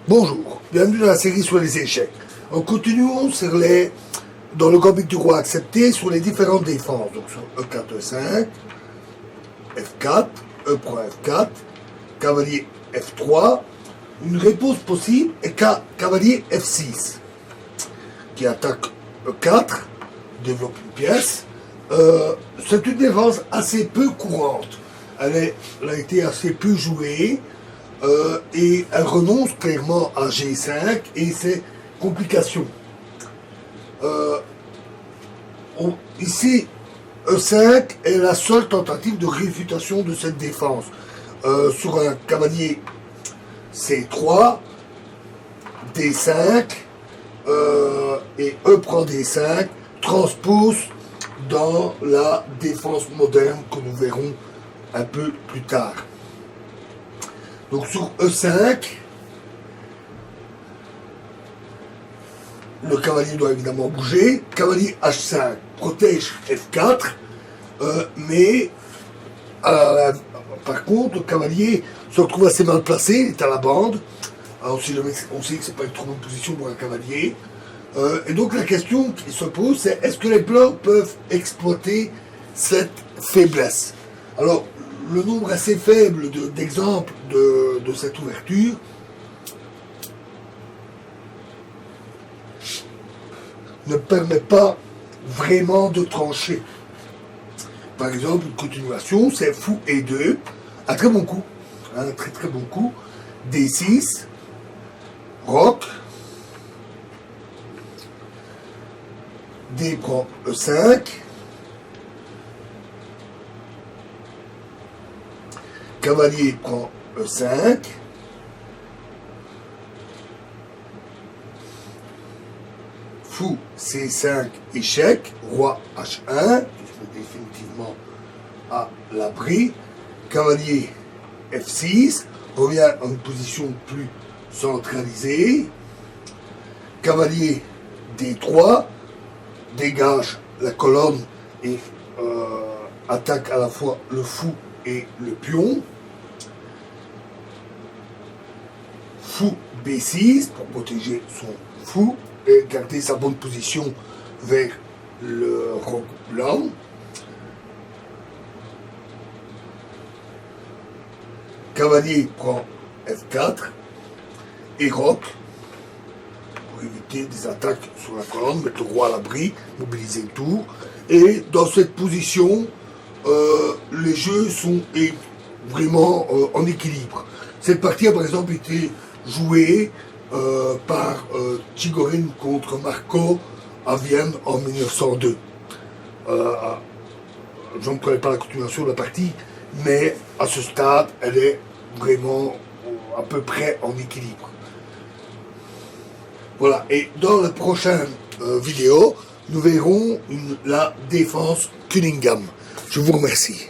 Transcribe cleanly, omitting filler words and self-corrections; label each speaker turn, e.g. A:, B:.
A: Bonjour, bienvenue dans la série sur les échecs. En continuons dans le gambit du roi accepté sur les différentes défenses. Donc sur E4, E5, F4, E prend F4, cavalier F3. Une réponse possible est cavalier F6, qui attaque E4, développe une pièce. C'est une défense assez peu courante. Elle a été assez peu jouée. Et elle renonce clairement à G5 et ses complications. Ici, E5 est la seule tentative de réfutation de cette défense. Sur un cavalier C3, D5, et E prend D5, transpose dans la défense moderne que nous verrons un peu plus tard. Donc sur E5, le cavalier doit évidemment bouger. Cavalier H5 protège F4, mais par contre, le cavalier se retrouve assez mal placé, il est à la bande. Alors, on sait que c'est pas une trop bonne position pour un cavalier. Et donc la question qui se pose, c'est est-ce que les blancs peuvent exploiter cette faiblesse? Alors, le nombre assez faible d'exemples de cette ouverture ne permet pas vraiment de trancher. Par exemple, une continuation, c'est fou E2, un très bon coup, un très bon coup, D6, roc, D prend E5, cavalier prend E5, fou C5, échec, roi H1, qui se met définitivement à l'abri, cavalier F6, revient en une position plus centralisée, cavalier D3, dégage la colonne et attaque à la fois le fou et le pion. Fou B6 pour protéger son fou et garder sa bonne position vers le roc blanc. Cavalier prend F4 et roc pour éviter des attaques sur la colonne, mettre le roi à l'abri, mobiliser le tour. Et dans cette position, les jeux sont vraiment en équilibre. Cette partie a par exemple été jouée par Chigorin contre Marco à Vienne en 1902. Je ne connais pas la continuation de la partie, mais à ce stade, elle est vraiment à peu près en équilibre. Voilà, et dans la prochaine vidéo, nous verrons la défense Cunningham. Je vous remercie.